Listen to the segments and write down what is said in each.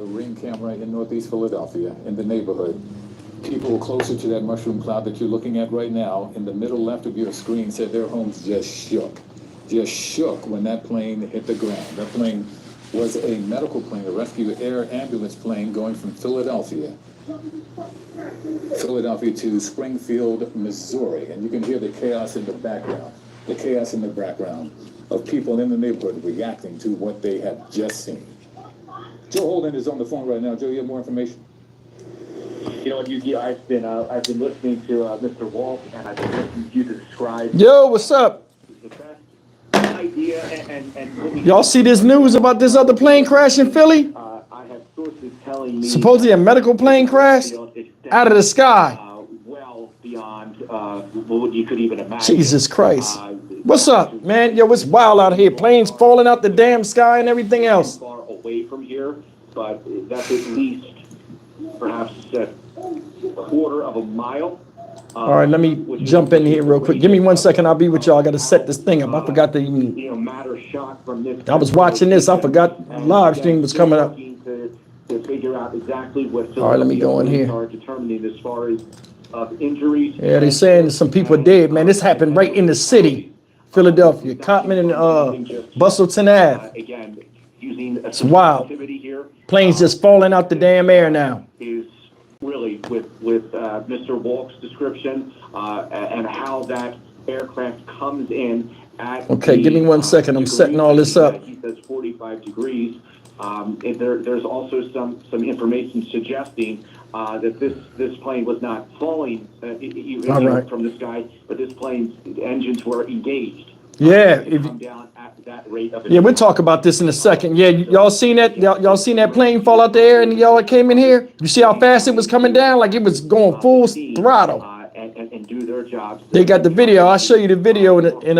A ring camera in Northeast Philadelphia, in the neighborhood. People closer to that mushroom cloud that you're looking at right now, in the middle left of your screen, said their homes just shook when that plane hit the ground. That plane was a medical plane, a rescue air ambulance plane going from Philadelphia to Springfield, Missouri. And you can hear the chaos in the background, of people in the neighborhood reacting to what they have just seen. Joe Holden is on the phone right now. Joe, you have more information? You know what, I've been listening to Mr. Walt, and I've been listening to you to describe. Yo, what's up? The best idea, and y'all see this news about this other plane crash in Philly? I have sources telling me supposedly a medical plane crashed out of the sky. Well beyond what you could even imagine. Jesus Christ. What's up, man? Yo, it's wild out here. Planes falling out the damn sky and everything else. Far away from here, but that's at least perhaps a quarter of a mile. All right, let me jump in here real quick. Give me 1 second. I'll be with y'all. I got to set this thing up. I forgot to even. I was watching this. I forgot the live stream was coming up. To figure out exactly what. All right, let me go in here. Are determining as far as injuries. Yeah, they're saying some people are dead, man. This happened right in the city, Philadelphia, Cotman and Bustleton Ave. Again, using it's wild. Planes just falling out the damn air now. Is really with Mr. Walk's description and how that aircraft comes in at. Okay, give me 1 second. I'm setting all this up. He says 45 degrees. There's also some information suggesting that this plane was not falling from the sky, but this plane's engines were engaged. Yeah, come down at that rate of we'll talk about this in a second. Yeah, y'all seen that? Y'all seen that plane fall out the air and y'all came in here? You see how fast it was coming down? Like it was going full throttle. And do their jobs. They got the video. I'll show you the video in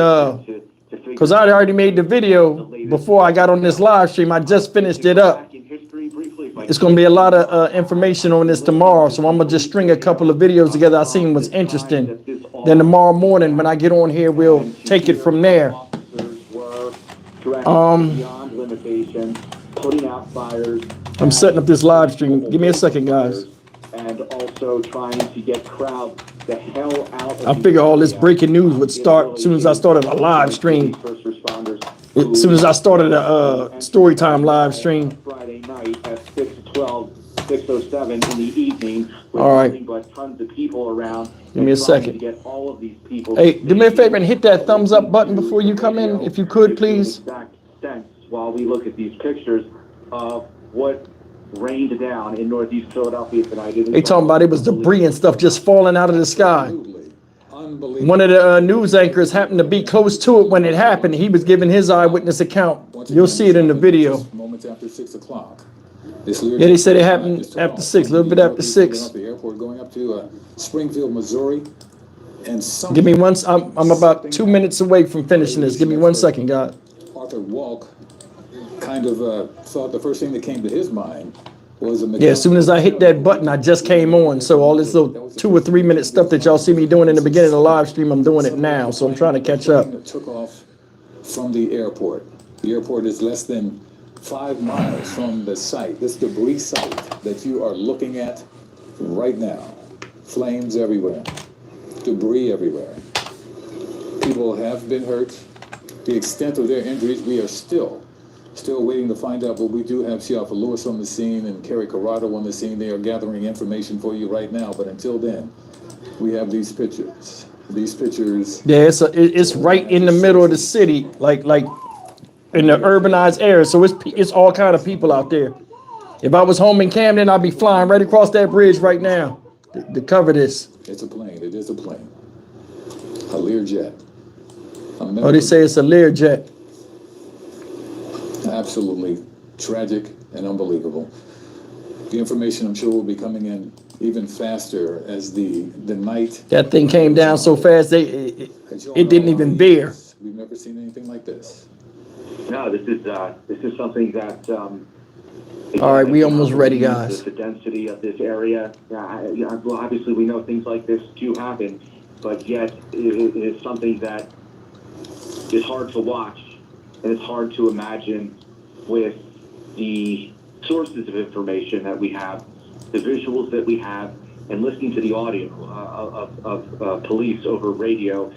because I already made the video before I got on this live stream. I just finished it up. It's going to be a lot of information on this tomorrow, so I'm going to just string a couple of videos together I seen was interesting. Then tomorrow morning when I get on here, we'll take it from there. I'm setting up this live stream. Give me a second, guys. And also trying to get crowds the hell out of I figure all this breaking news would start as soon as I started a live stream. As soon as I started a story time live stream. Friday night at 6:12, 6:07 in the evening. All right. But tons of people around. Give me a second. To get all of these people. Hey, do me a favor and hit that thumbs up button before you come in, if you could, please. Exact sense while we look at these pictures of what rained down in Northeast Philadelphia tonight. They talking about it was debris and stuff just falling out of the sky. One of the news anchors happened to be close to it when it happened. He was giving his eyewitness account. You'll see it in the video. Moments after 6 o'clock. Yeah, they said it happened after 6, a little bit after 6. The airport going up to Springfield, Missouri, and give me one. I'm about 2 minutes away from finishing this. Give me 1 second, God. Arthur Walk kind of thought the first thing that came to his mind was as soon as I hit that button, I just came on. So all this little 2 or 3 minute stuff that y'all see me doing in the beginning of the live stream, I'm doing it now. So I'm trying to catch up. Took off from the airport. The airport is less than 5 miles from the site, this debris site that you are looking at right now. Flames everywhere, debris everywhere. People have been hurt. The extent of their injuries, we are still waiting to find out, but we do have Sheriff Lewis on the scene and Kerry Corrado on the scene. They are gathering information for you right now, but until then, we have these pictures. Yeah, it's right in the middle of the city, like in the urbanized area. So it's all kind of people out there. If I was home in Camden, I'd be flying right across that bridge right now to cover this. It's a plane. It is a plane. A Learjet. Oh, they say it's a Learjet. Absolutely tragic and unbelievable. The information, I'm sure, will be coming in even faster as the night. That thing came down so fast, it didn't even veer. We've never seen anything like this. No, this is something that. All right, we almost ready, guys. The density of this area. Well, obviously, we know things like this do happen, but yet it is something that is hard to watch, and it's hard to imagine with the sources of information that we have, the visuals that we have, and listening to the audio of police over radio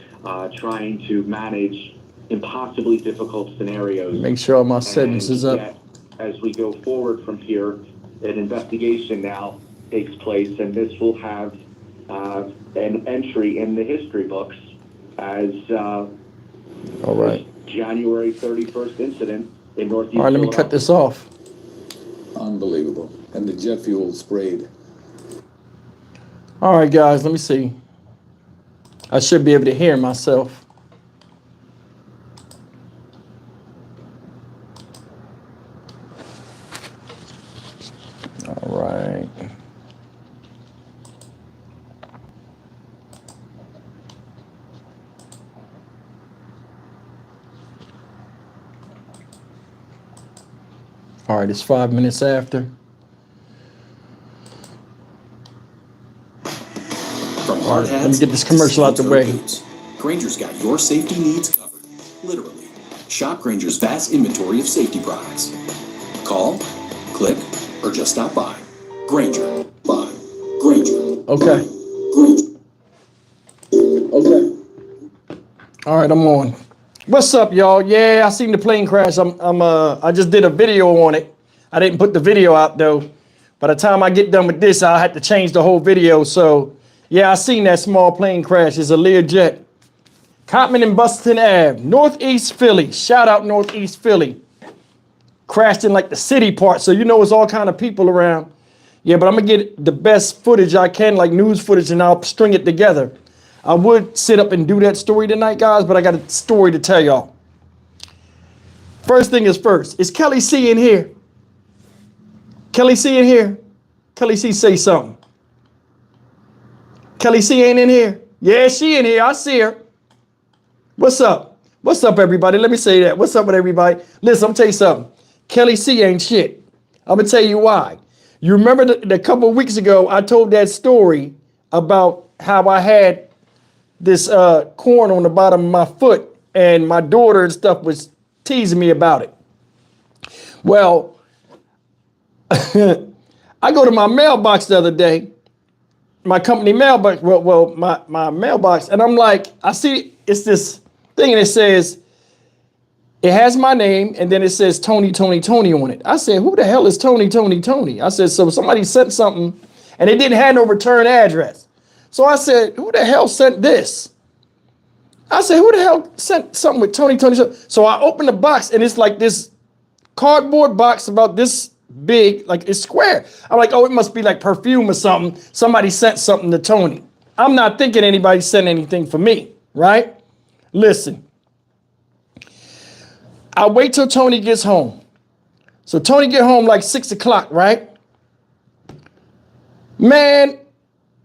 trying to manage impossibly difficult scenarios. Make sure all my settings is up. As we go forward from here, an investigation now takes place, and this will have an entry in the history books as all right. January 31st incident in Northeast. All right, let me cut this off. Unbelievable. And the jet fuel sprayed. All right, guys, let me see. I should be able to hear myself. All right. All right, it's 5 minutes after. From hard hats, let me get this commercial out the way. boots, Grainger's got your safety needs covered, literally. Shop Grainger's vast inventory of safety products. Call, click, or just stop by. Grainger. Grainger. Okay. Grainger. Okay. All right, I'm on. What's up, y'all? Yeah, I seen the plane crash. I just did a video on it. I didn't put the video out though. By the time I get done with this, I had to change the whole video. So yeah, I seen that small plane crash. It's a Learjet. Cotman and Buston Ave, Northeast Philly. Shout out Northeast Philly. Crashed in like the city part, so you know it's all kind of people around. Yeah, but I'm gonna get the best footage I can, like news footage, and I'll string it together. I would sit up and do that story tonight, guys, but I got a story to tell y'all. First thing is first. Is Kelly C in here? Kelly C in here? Kelly C, say something. Kelly C ain't in here? Yeah, she in here. I see her. What's up? What's up, everybody? Let me say that. What's up with everybody? Listen, I'm gonna tell you something. Kelly C ain't shit. I'm gonna tell you why. You remember the couple of weeks ago, I told that story about how I had this corn on the bottom of my foot, and my daughter and stuff was teasing me about it. Well, I go to my mailbox the other day, my company mailbox, my mailbox, and I'm like, I see it's this thing, and it says, it has my name, and then it says Tony on it. I said, who the hell is Tony? I said, so somebody sent something, and it didn't have no return address. So I said, who the hell sent this? I said, who the hell sent something with Tony? So I opened the box, and it's like this cardboard box about this big, like it's square. I'm like, oh, it must be like perfume or something. Somebody sent something to Tony. I'm not thinking anybody sent anything for me, right? Listen, I wait till Tony gets home. So Tony get home like 6 o'clock, right? Man,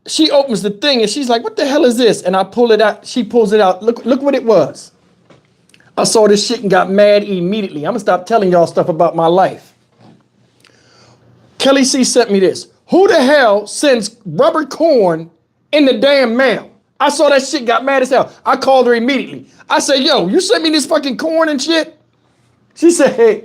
she opens the thing and she's like, what the hell is this? And I pull it out. She pulls it out. Look what it was. I saw this shit and got mad immediately. I'm gonna stop telling y'all stuff about my life. Kelly C sent me this. Who the hell sends rubber corn in the damn mail? I saw that shit, got mad as hell. I called her immediately. I said, yo, you sent me this fucking corn and shit? She said, hey,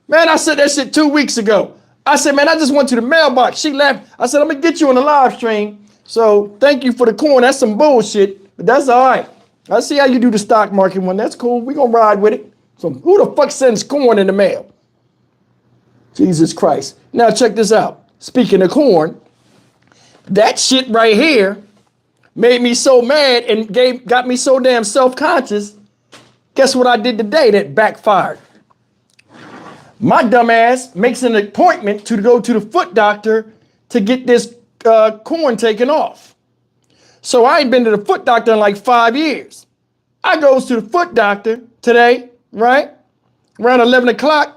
man, I said that shit 2 weeks ago. I said, man, I just went to the mailbox. She laughed. I said, I'm gonna get you on the live stream. So thank you for the corn. That's some bullshit, but that's all right. I see how you do the stock market one. That's cool. We gonna ride with it. So who the fuck sends corn in the mail? Jesus Christ. Now check this out. Speaking of corn, that shit right here made me so mad and got me so damn self-conscious. Guess what I did today that backfired? My dumb ass makes an appointment to go to the foot doctor to get this corn taken off. So I ain't been to the foot doctor in like 5 years. I goes to the foot doctor today, right? Around 11 o'clock.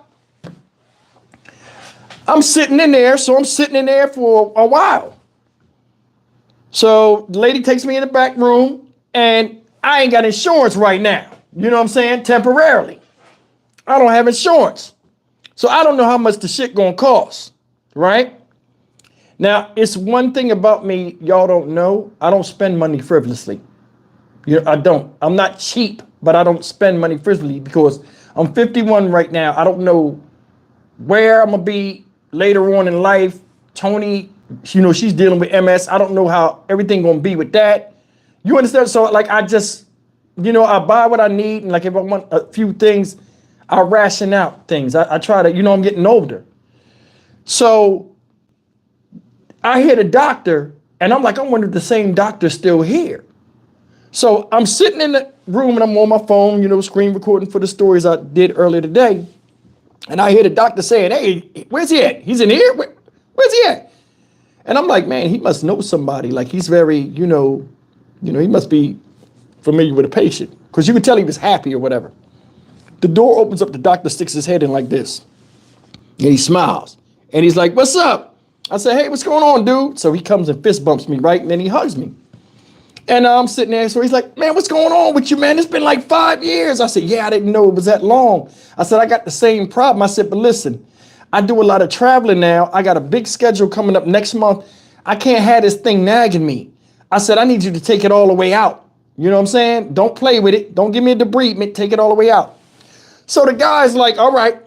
I'm sitting in there, so I'm sitting in there for a while. So the lady takes me in the back room, and I ain't got insurance right now. You know what I'm saying? Temporarily. I don't have insurance. So I don't know how much the shit gonna cost, right? Now, it's one thing about me y'all don't know. I don't spend money frivolously. I don't. I'm not cheap, but I don't spend money frivolously because I'm 51 right now. I don't know where I'm gonna be later on in life, Tony, you know, she's dealing with MS. I don't know how everything gonna be with that. You understand? So like, I just, you know, I buy what I need. And like, if I want a few things, I ration out things. I try to, you know, I'm getting older. So I hear the doctor and I'm like, I wonder if the same doctor's still here. So I'm sitting in the room and I'm on my phone, you know, screen recording for the stories I did earlier today. And I hear the doctor saying, hey, where's he at? He's in here? Where's he at? And I'm like, man, he must know somebody. Like, he's very, you know, he must be familiar with a patient, because you could tell he was happy or whatever. The door opens up, the doctor sticks his head in like this. And he smiles. And he's like, what's up? I said, hey, what's going on, dude? So he comes and fist bumps me, right? And then he hugs me. And I'm sitting there, so he's like, man, what's going on with you, man? It's been like 5 years. I said, yeah, I didn't know it was that long. I said, I got the same problem. I said, but listen, I do a lot of traveling now. I got a big schedule coming up next month. I can't have this thing nagging me. I said, I need you to take it all the way out. You know what I'm saying? Don't play with it. Don't give me a debridement. Take it all the way out. So the guy's like, all right.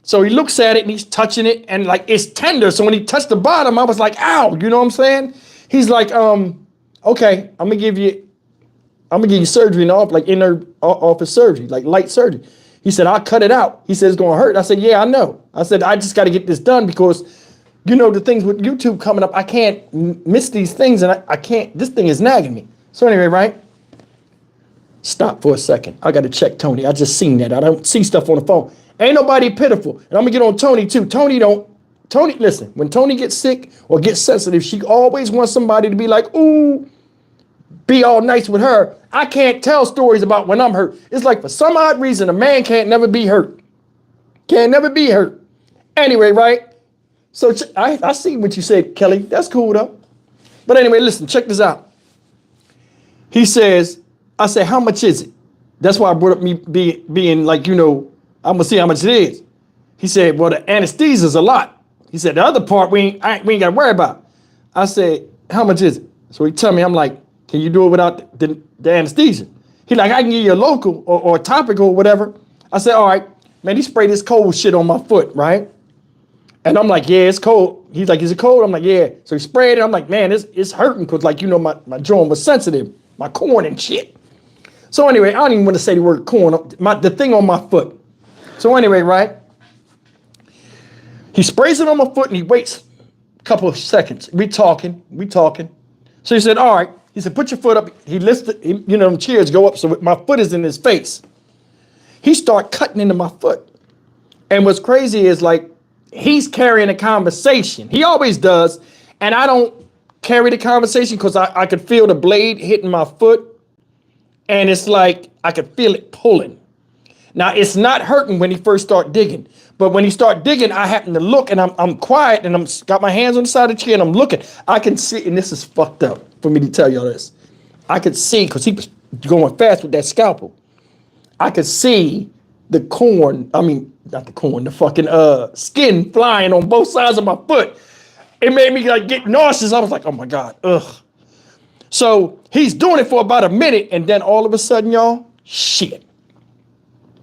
So he looks at it and he's touching it and like it's tender. So when he touched the bottom, I was like, ow, you know what I'm saying? He's like, okay, I'm gonna give you surgery and off, like inner office surgery, like light surgery. He said, I'll cut it out. He said, it's gonna hurt. I said, yeah, I know. I said, I just gotta get this done because, you know, the things with YouTube coming up, I can't miss these things and I can't, this thing is nagging me. So anyway, right? Stop for a second. I gotta check Tony. I just seen that. I don't see stuff on the phone. Ain't nobody pitiful. And I'm gonna get on Tony too. Tony, listen, when Tony gets sick or gets sensitive, she always wants somebody to be like, ooh, be all nice with her. I can't tell stories about when I'm hurt. It's like for some odd reason, a man can't never be hurt. Can't never be hurt. Anyway, right? So I see what you said, Kelly. That's cool though. But anyway, listen, check this out. He says, I say, how much is it? That's why I brought up me being like, you know, I'm gonna see how much it is. He said, well, the anesthesia's a lot. He said, the other part we ain't gotta worry about. I said, how much is it? So he tell me, I'm like, can you do it without the anesthesia? He like, I can give you a local or topical or whatever. I said, all right, man, he sprayed this cold shit on my foot, right? And I'm like, yeah, it's cold. He's like, is it cold? I'm like, yeah. So he sprayed it. I'm like, man, it's hurting because, like, you know, my joint was sensitive, my corn and shit. So anyway, I don't even want to say the word corn, the thing on my foot. So anyway, right? He sprays it on my foot and he waits a couple of seconds. We talking. So he said, all right. He said, put your foot up. He lifts it, you know, chairs go up so my foot is in his face. He start cutting into my foot. And what's crazy is, like, he's carrying a conversation. He always does. And I don't carry the conversation because I could feel the blade hitting my foot. And it's like, I could feel it pulling. Now, it's not hurting when he first start digging. But when he start digging, I happen to look and I'm quiet and I'm got my hands on the side of the chair and I'm looking. I can see, and this is fucked up for me to tell y'all this. I could see, because he was going fast with that scalpel. I could see the corn, I mean, not the corn, the fucking skin flying on both sides of my foot. It made me like get nauseous. I was like, oh my God, ugh. So he's doing it for about a minute and then all of a sudden, y'all, shit.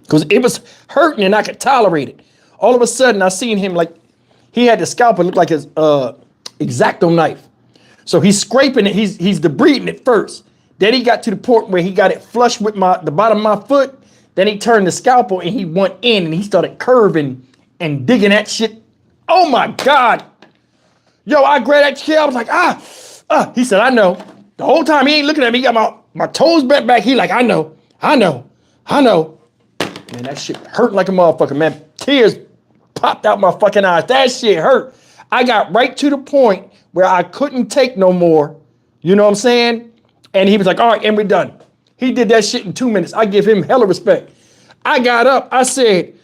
Because it was hurting and I could tolerate it. All of a sudden, I seen him like, he had the scalpel look like his X-Acto knife. So he's scraping it, he's debriding it first. Then he got to the point where he got it flush with the bottom of my foot. Then he turned the scalpel and he went in and he started curving and digging that shit. Oh my God. Yo, I grabbed that chair, I was like, He said, I know. The whole time he ain't looking at me, he got my toes bent back. He like, I know. Man, that shit hurt like a motherfucker, man. Tears popped out my fucking eyes. That shit hurt. I got right to the point where I couldn't take no more. You know what I'm saying? And he was like, all right, and we're done. He did that shit in 2 minutes. I give him hella respect. I got up. I said,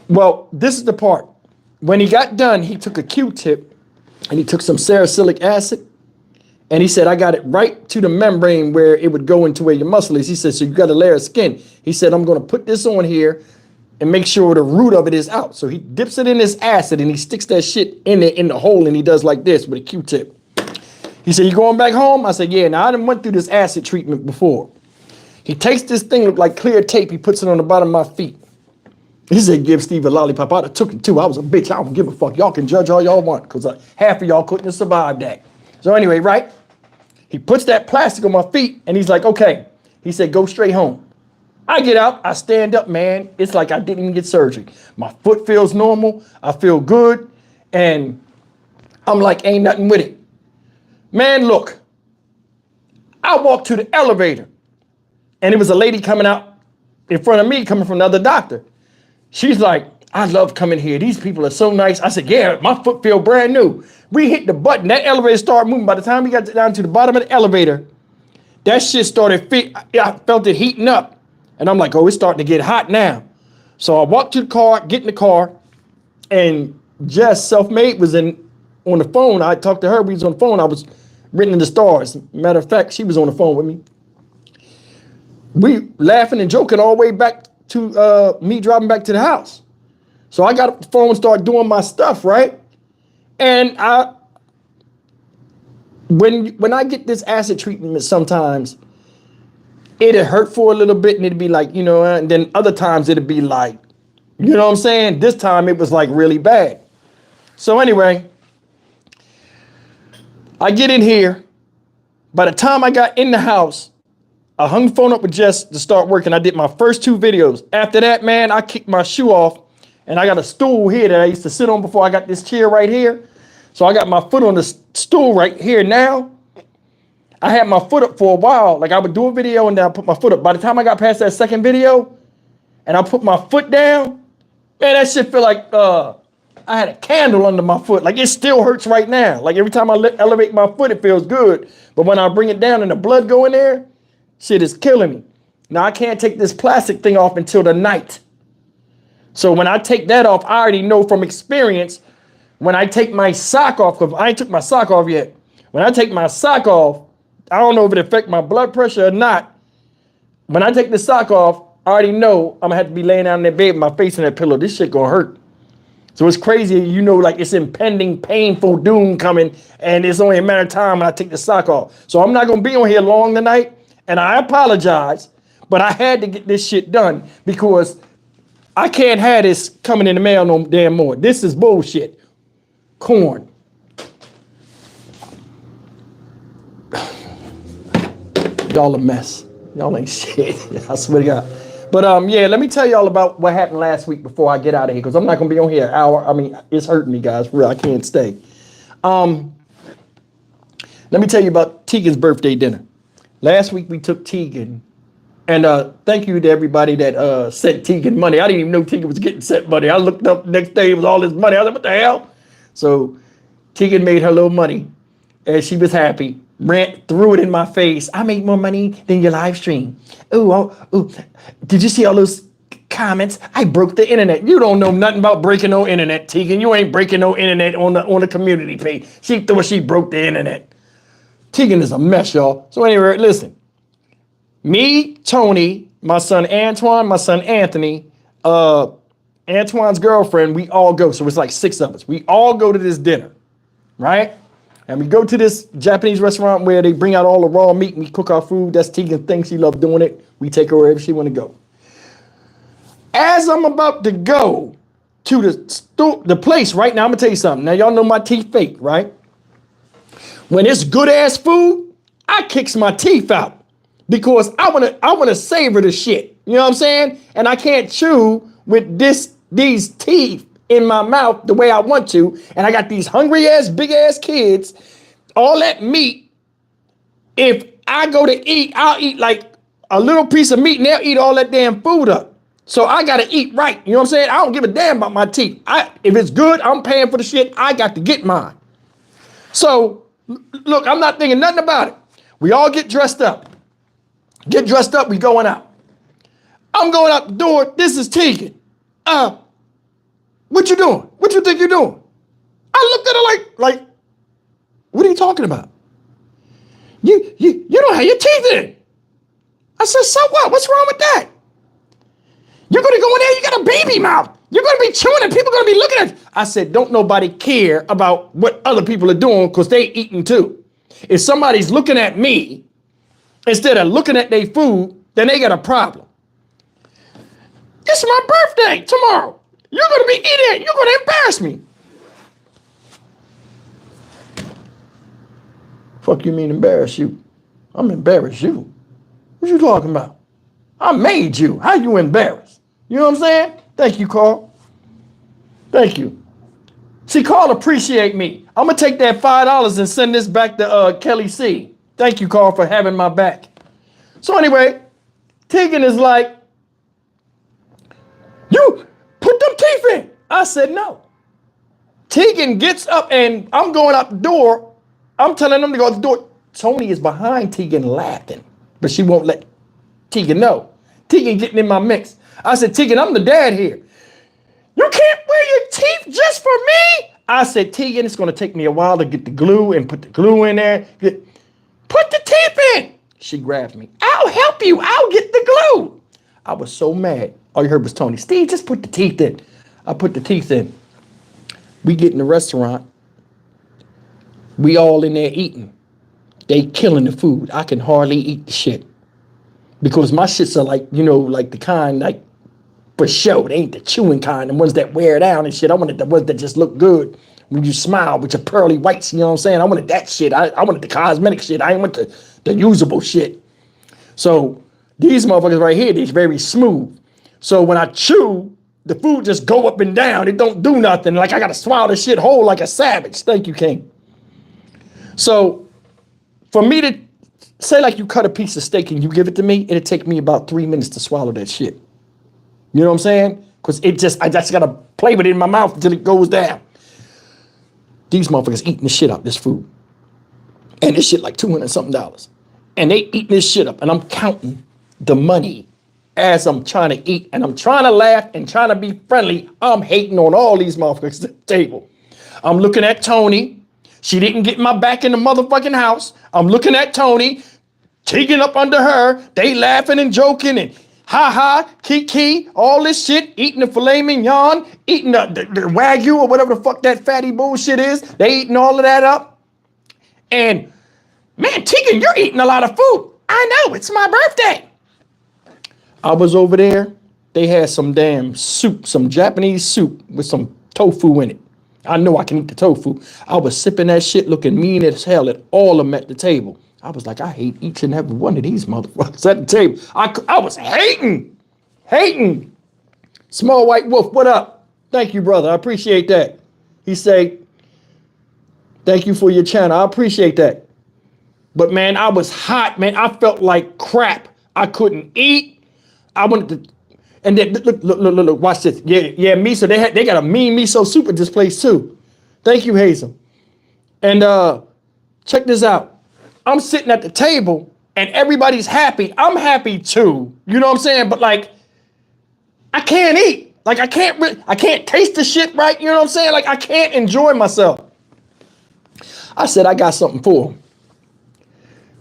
well, this is the part. When he got done, he took a Q-tip and he took some salicylic acid. And he said, I got it right to the membrane where it would go into where your muscle is. He said, so you got a layer of skin. He said, I'm going to put this on here and make sure the root of it is out. So he dips it in this acid and he sticks that shit in the hole and he does like this with a Q-tip. He said, you going back home? I said, yeah. Now, I done went through this acid treatment before. He takes this thing, look like clear tape. He puts it on the bottom of my feet. He said, give Steve a lollipop. I'd have took it too. I was a bitch. I don't give a fuck. Y'all can judge all y'all want because half of y'all couldn't have survived that. So anyway, right? He puts that plastic on my feet and he's like, okay. He said, go straight home. I get out. I stand up, man. It's like I didn't even get surgery. My foot feels normal. I feel good. And I'm like, ain't nothing with it. Man, look. I walked to the elevator and it was a lady coming out in front of me coming from another doctor. She's like, I love coming here. These people are so nice. I said, yeah, my foot feel brand new. We hit the button. That elevator started moving. By the time we got down to the bottom of the elevator, that shit started, I felt it heating up. And I'm like, oh, it's starting to get hot now. So I walked to the car, get in the car, and Jess, Self-Made, was on the phone. I talked to her. We was on the phone. I was written in the stars. Matter of fact, she was on the phone with me. We laughing and joking all the way back to me driving back to the house. So I got up the phone and started doing my stuff, right? And when I get this acid treatment, sometimes it'll hurt for a little bit and it'd be like, you know, and then other times it'd be like, you know what I'm saying? This time it was like really bad. So anyway, I get in here. By the time I got in the house, I hung the phone up with Jess to start working. I did my first 2 videos. After that, man, I kicked my shoe off and I got a stool here that I used to sit on before I got this chair right here. So I got my foot on the stool right here now. I had my foot up for a while. Like I would do a video and then I put my foot up. By the time I got past that second video and I put my foot down, man, that shit feel like I had a candle under my foot. Like it still hurts right now. Like every time I elevate my foot, it feels good. But when I bring it down and the blood go in there, shit is killing me. Now I can't take this plastic thing off until the night. So when I take that off, I already know from experience, when I take my sock off, because I ain't took my sock off yet. When I take my sock off, I don't know if it affects my blood pressure or not. When I take the sock off, I already know I'm gonna have to be laying down in that bed with my face in that pillow. This shit gonna hurt. So it's crazy, you know, like it's impending, painful doom coming, and it's only a matter of time when I take the sock off. So I'm not gonna be on here long tonight. And I apologize, but I had to get this shit done because I can't have this coming in the mail no damn more. This is bullshit. Corn. Y'all a mess. Y'all ain't shit. I swear to God. But yeah, let me tell y'all about what happened last week before I get out of here, because I'm not gonna be on here an hour. I mean, it's hurting me, guys. For real, I can't stay. Let me tell you about Tegan's birthday dinner. Last week we took Tegan, and thank you to everybody that sent Tegan money. I didn't even know Tegan was getting sent money. I looked up the next day, it was all this money. I was like, what the hell? So Tegan made her little money, and she was happy. Brent threw it in my face. I made more money than your live stream. Ooh, did you see all those comments? I broke the internet. You don't know nothing about breaking no internet, Tegan. You ain't breaking no internet on the community page. She thought she broke the internet. Tegan is a mess, y'all. So anyway, listen. Me, Tony, my son Antoine, my son Anthony, Antoine's girlfriend, we all go. So it's like 6 of us. We all go to this dinner, right? And we go to this Japanese restaurant where they bring out all the raw meat and we cook our food. That's Tegan's thing. She loves doing it. We take her wherever she want to go. As I'm about to go to the place right now, I'm going to tell you something. Now, y'all know my teeth fake, right? When it's good ass food, I kicks my teeth out because I wanna savor the shit. You know what I'm saying? And I can't chew with these teeth in my mouth the way I want to. And I got these hungry ass, big ass kids, all that meat. If I go to eat, I'll eat like a little piece of meat and they'll eat all that damn food up. So I gotta eat right. You know what I'm saying? I don't give a damn about my teeth. If it's good, I'm paying for the shit. I got to get mine. So look, I'm not thinking nothing about it. We all get dressed up. Get dressed up, we going out. I'm going out the door. This is Tegan. What you doing? What you think you're doing? I looked at her like, what are you talking about? You don't have your teeth in. I said, so what? What's wrong with that? You're gonna go in there, you got a baby mouth. You're gonna be chewing and people are gonna be looking at you. I said, don't nobody care about what other people are doing because they eating too. If somebody's looking at me instead of looking at their food, then they got a problem. It's my birthday tomorrow. You're going to be eating it. You're going to embarrass me. Fuck you mean embarrass you? I'm embarrassed you. What you talking about? I made you. How you embarrassed? You know what I'm saying? Thank you, Carl. Thank you. See, Carl appreciate me. I'm going to take that $5 and send this back to Kelly C. Thank you, Carl, for having my back. So anyway, Tegan is like, you put them teeth in. I said no. Tegan gets up and I'm going out the door. I'm telling them to go out the door. Tony is behind Tegan laughing, but she won't let Tegan know. Tegan getting in my mix. I said, Tegan, I'm the dad here. You can't wear your teeth just for me. I said, Tegan, it's going to take me a while to get the glue and put the glue in there. Put the teeth in. She grabbed me. I'll help you. I'll get the glue. I was so mad. All you heard was Tony, Steve, just put the teeth in. I put the teeth in. We get in the restaurant. We all in there eating. They killing the food. I can hardly eat the shit. Because my shits are like, you know, like the kind, like, for show. They ain't the chewing kind, the ones that wear down and shit. I wanted the ones that just look good when you smile with your pearly whites, you know what I'm saying? I wanted that shit. I wanted the cosmetic shit. I ain't want the usable shit. So these motherfuckers right here, they're very smooth. So when I chew, the food just go up and down. It don't do nothing. Like I gotta swallow this shit whole like a savage. Thank you, King. So for me to say like you cut a piece of steak and you give it to me, it'll take me about 3 minutes to swallow that shit. You know what I'm saying? Because I just gotta play with it in my mouth until it goes down. These motherfuckers eating the shit out this food. And this shit like $200 something. And they eating this shit up. And I'm counting the money as I'm trying to eat. And I'm trying to laugh and trying to be friendly. I'm hating on all these motherfuckers at the table. I'm looking at Tony. She didn't get my back in the motherfucking house. I'm looking at Tony. Tegan up under her. They laughing and joking and ha, kiki, all this shit, eating the filet mignon, eating the Wagyu or whatever the fuck that fatty bullshit is. They eating all of that up. And man, Tegan, you're eating a lot of food. I know, it's my birthday. I was over there. They had some damn soup, some Japanese soup with some tofu in it. I know I can eat the tofu. I was sipping that shit looking mean as hell at all of them at the table. I was like, I hate each and every one of these motherfuckers at the table. I was hating. Small White Wolf, what up? Thank you, brother. I appreciate that. He say, thank you for your channel. I appreciate that. But man, I was hot, man. I felt like crap. I couldn't eat. I wanted to, and then look, watch this. Yeah, miso. They got a mean miso soup at this place too. Thank you, Hazel. And check this out. I'm sitting at the table and everybody's happy. I'm happy too. You know what I'm saying? But like, I can't eat. Like I can't taste the shit right. You know what I'm saying? Like I can't enjoy myself. I said, I got something for him.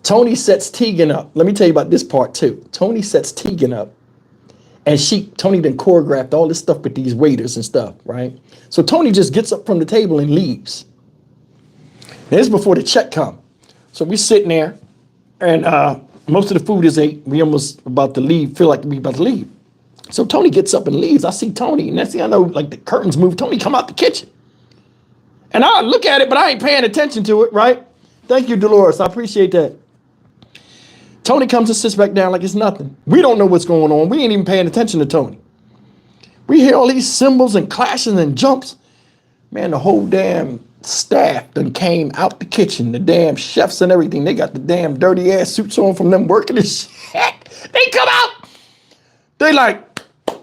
Tony sets Tegan up. Let me tell you about this part too. Tony sets Tegan up and Tony then choreographed all this stuff with these waiters and stuff, right? So Tony just gets up from the table and leaves. This is before the check come. So we sitting there and most of the food is ate. We almost about to leave, feel like we about to leave. So Tony gets up and leaves. I see Tony and next thing I know, like the curtains move. Tony come out the kitchen. And I look at it, but I ain't paying attention to it, right? Thank you, Dolores. I appreciate that. Tony comes and sits back down like it's nothing. We don't know what's going on. We ain't even paying attention to Tony. We hear all these cymbals and clashes and jumps. Man, the whole damn staff done came out the kitchen. The damn chefs and everything. They got the damn dirty ass suits on from them working this shit. They come out. They like,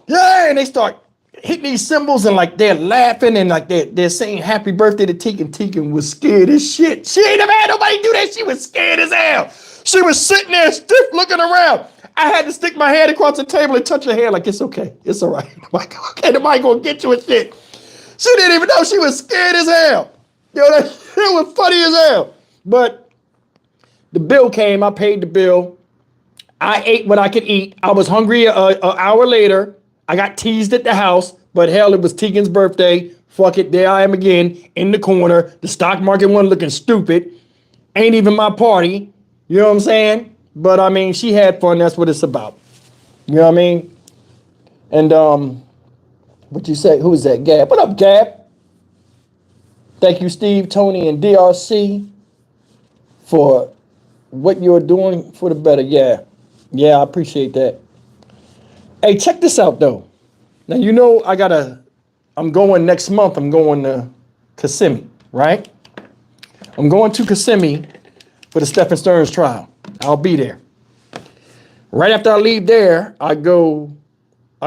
yeah, and they start hitting these cymbals and like they're laughing and like they're saying happy birthday to Tegan. Tegan was scared as shit. She ain't never had nobody do that. She was scared as hell. She was sitting there stiff looking around. I had to stick my hand across the table and touch her hair like, it's okay. It's all right. Okay, nobody gonna get you and shit. She didn't even know. She was scared as hell. Yo, that shit was funny as hell. But the bill came. I paid the bill. I ate what I could eat. I was hungry an hour later. I got teased at the house. But hell, it was Tegan's birthday. Fuck it. There I am again in the corner. The stock market wasn't looking stupid. Ain't even my party. You know what I'm saying? But I mean, she had fun. That's what it's about. You know what I mean? And what you say? Who is that? Gab. What up, Gab? Thank you, Steve, Tony, and DRC for what you're doing for the better. Yeah. Yeah, I appreciate that. Hey, check this out though. Now you know I'm going next month. I'm going to Kissimmee, right? I'm going to Kissimmee for the Stephen Stearns trial. I'll be there. Right after I leave there, I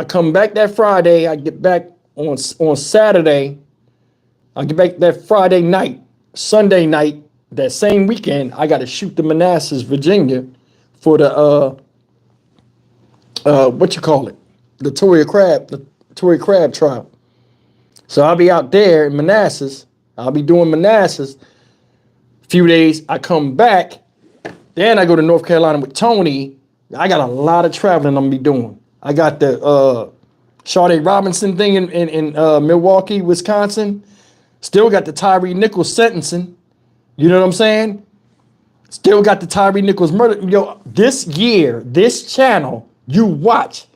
come back that Friday. I get back on Saturday. I get back that Friday night, Sunday night, that same weekend. I got to shoot to Manassas, Virginia, for the what you call it, the Tory Crab trial. So I'll be out there in Manassas. I'll be doing Manassas. A few days. I come back. Then I go to North Carolina with Tony. I got a lot of traveling I'm gonna be doing. I got the Sade Robinson thing in Milwaukee, Wisconsin. Still got the Tyree Nichols sentencing. You know what I'm saying? Still got the Tyree Nichols murder. Yo, this year, this channel, you watch.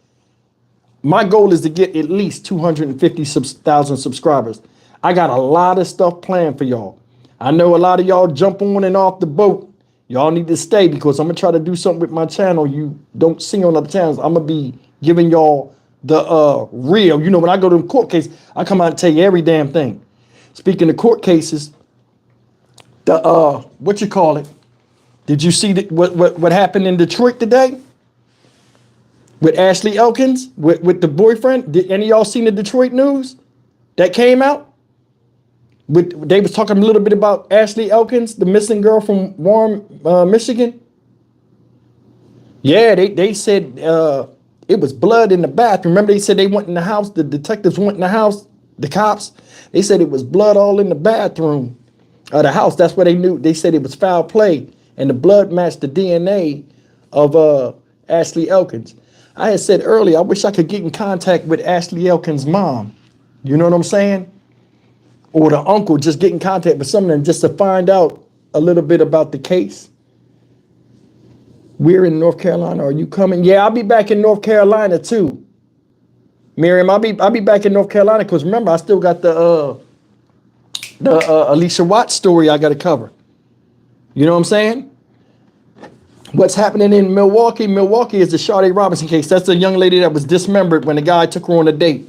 My goal is to get at least 250,000 subscribers. I got a lot of stuff planned for y'all. I know a lot of y'all jump on and off the boat. Y'all need to stay because I'm going to try to do something with my channel you don't see on other channels. I'm going to be giving y'all the real. You know, when I go to a court case, I come out and tell you every damn thing. Speaking of court cases, the what you call it? Did you see what happened in Detroit today with Ashley Elkins with the boyfriend? Did any of y'all seen the Detroit news that came out? They was talking a little bit about Ashley Elkins, the missing girl from Warren, Michigan. Yeah, they said it was blood in the bathroom. Remember they said they went in the house. The detectives went in the house. The cops. They said it was blood all in the bathroom of the house. That's what they knew. They said it was foul play, and the blood matched the DNA of Ashley Elkins. I had said earlier, I wish I could get in contact with Ashley Elkins' mom. You know what I'm saying? Or the uncle, just get in contact with someone just to find out a little bit about the case. We're in North Carolina. Are you coming? Yeah, I'll be back in North Carolina too. Miriam, I'll be back in North Carolina because remember I still got the Alicia Watts story I got to cover. You know what I'm saying? What's happening in Milwaukee? Milwaukee is the Sade Robinson case. That's the young lady that was dismembered when the guy took her on a date.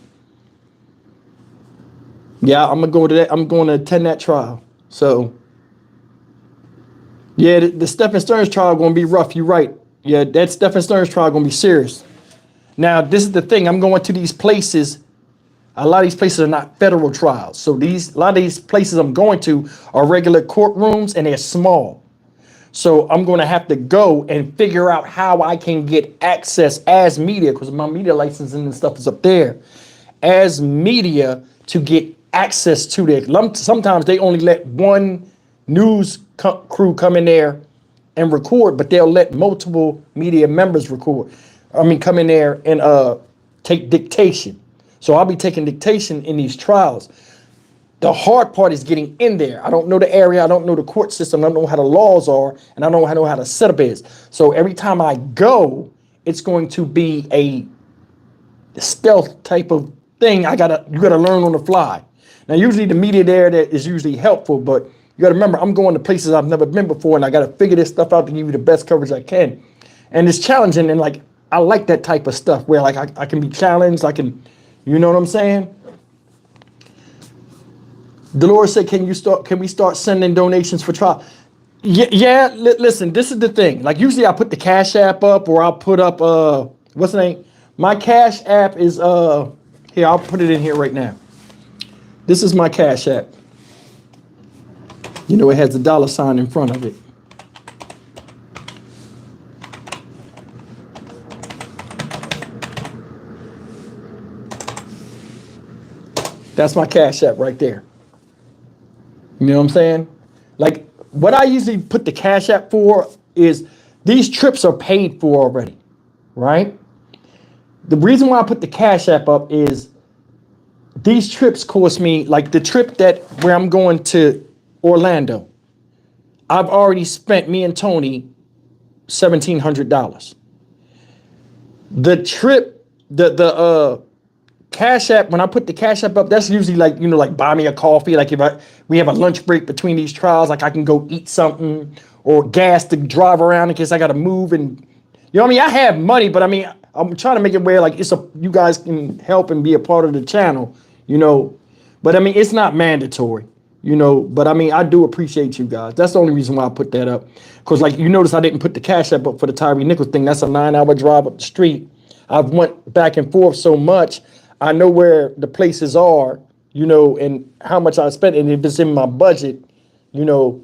Yeah, I'm gonna go to that. I'm going to attend that trial. So, yeah, the Stephen Stearns trial going to be rough. You're right. Yeah, that Stephen Stearns trial going to be serious. Now, this is the thing. I'm going to these places. A lot of these places are not federal trials. So a lot of these places I'm going to are regular courtrooms and they're small. So I'm going to have to go and figure out how I can get access as media, because my media licensing and stuff is up there, as media to get access to their. Sometimes they only let one news crew come in there and record, but they'll let multiple media members record. Come in there and take dictation. So I'll be taking dictation in these trials. The hard part is getting in there. I don't know the area. I don't know the court system. I don't know how the laws are, and I don't know how the setup is. So every time I go, it's going to be a stealth type of thing. You gotta learn on the fly. Now, usually the media there that is usually helpful, but you gotta remember I'm going to places I've never been before, and I gotta figure this stuff out to give you the best coverage I can. And it's challenging, and I like that type of stuff where I can be challenged. I can, you know what I'm saying? Dolores said, can we start sending donations for trial? Yeah, listen, this is the thing. Usually I put the Cash App up, or I'll put up, what's the name? My Cash App is, here, I'll put it in here right now. This is my Cash App. You know, it has the $ in front of it. That's my Cash App right there. You know what I'm saying? What I usually put the Cash App for is these trips are paid for already, right? The reason why I put the Cash App up is these trips cost me, the trip where I'm going to Orlando. I've already spent, me and Tony, $1,700. The trip the Cash App, when I put the Cash App up, that's usually like, you know, like buy me a coffee. Like if we have a lunch break between these trials, like I can go eat something or gas to drive around in case I got to move. And you know what I mean? I have money, but I mean, I'm trying to make it where like you guys can help and be a part of the channel, you know, but I mean, it's not mandatory, you know, but I mean, I do appreciate you guys. That's the only reason why I put that up. Cause like, you notice I didn't put the Cash App up for the Tyree Nichols thing. That's a 9-hour drive up the street. I've went back and forth so much. I know where the places are, you know, and how much I spent. And if it's in my budget, you know,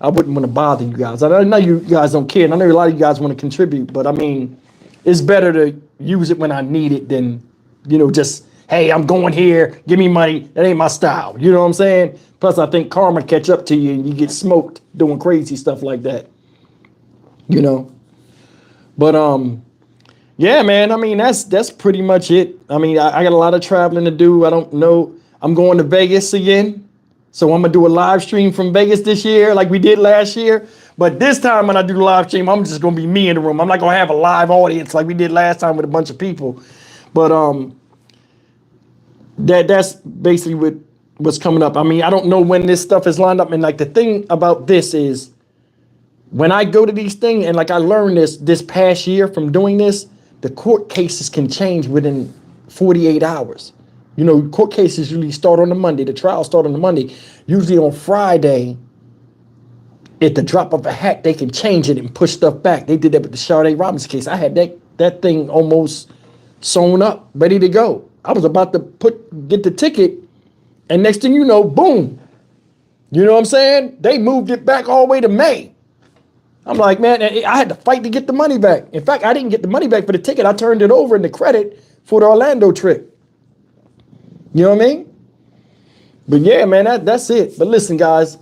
I wouldn't want to bother you guys. I know you guys don't care. And I know a lot of you guys want to contribute, but I mean, it's better to use it when I need it than, you know, just, hey, I'm going here, give me money. That ain't my style. You know what I'm saying? Plus, I think karma catch up to you and you get smoked doing crazy stuff like that, you know. But, yeah, man, I mean, that's pretty much it. I mean, I got a lot of traveling to do. I don't know. I'm going to Vegas again. So I'm going to do a live stream from Vegas this year like we did last year. But this time when I do the live stream, I'm just going to be me in the room. I'm not going to have a live audience like we did last time with a bunch of people. But that's basically what's coming up. I mean, I don't know when this stuff is lined up. And like the thing about this is when I go to these things and like I learned this past year from doing this, the court cases can change within 48 hours. You know, court cases usually start on the Monday. The trials start on the Monday. Usually on Friday, at the drop of a hat, they can change it and push stuff back. They did that with the Sade Robinson case. I had that thing almost sewn up, ready to go. I was about to get the ticket, and next thing you know, boom. You know what I'm saying? They moved it back all the way to May. I'm like, man, I had to fight to get the money back. In fact, I didn't get the money back for the ticket. I turned it over in the credit for the Orlando trip. You know what I mean? But yeah, man, that's it. But listen, guys,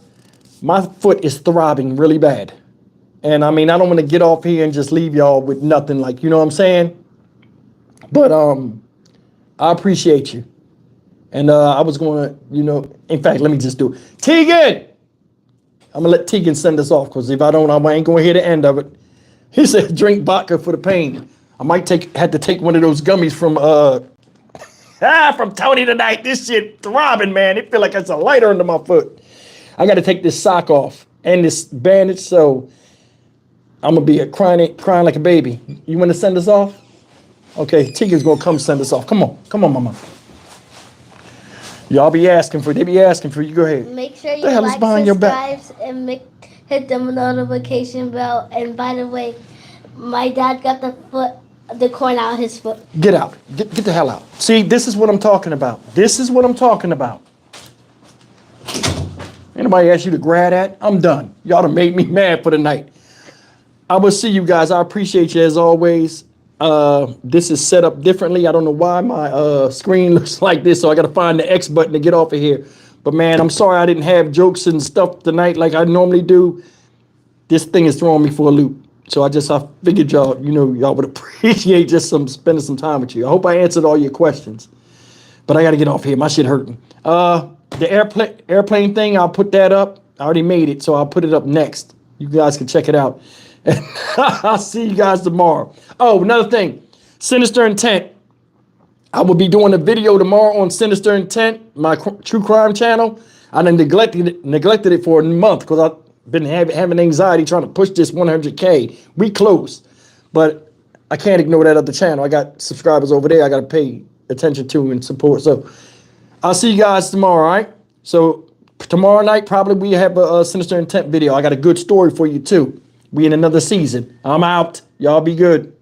my foot is throbbing really bad. And I mean, I don't want to get off here and just leave y'all with nothing, like, you know what I'm saying? But I appreciate you. And I was going to, you know, in fact, let me just do it. Tegan! I'm going to let Tegan send us off because if I don't, I ain't going to hear the end of it. He said, drink vodka for the pain. I might had to take one of those gummies from Tony tonight. This shit throbbing, man. It feel like it's a lighter under my foot. I got to take this sock off and this bandage, so I'm going to be crying like a baby. You want to send us off? Okay, Tegan's going to come send us off. Come on, mama. Y'all be asking for, they be asking for you. Go ahead. Make sure you like, subscribe, and hit the notification bell. And by the way, my dad got the corn out of his foot. Get out. Get the hell out. See, this is what I'm talking about. This is what I'm talking about. Anybody ask you to grab that? I'm done. Y'all done made me mad for the night. I will see you guys. I appreciate you as always. This is set up differently. I don't know why my screen looks like this, so I got to find the X button to get off of here. But man, I'm sorry I didn't have jokes and stuff tonight like I normally do. This thing is throwing me for a loop. So I figured y'all would appreciate just spending some time with you. I hope I answered all your questions. But I got to get off here. My shit hurting. The airplane thing, I'll put that up. I already made it, so I'll put it up next. You guys can check it out. And I'll see you guys tomorrow. Oh, another thing, Sinister Intent. I will be doing a video tomorrow on Sinister Intent, my true crime channel. I done neglected it for a month because I've been having anxiety trying to push this 100K. We close, but I can't ignore that other channel. I got subscribers over there I got to pay attention to and support. So I'll see you guys tomorrow, all right? So tomorrow night, probably we have a Sinister Intent video. I got a good story for you too. We in another season. I'm out. Y'all be good.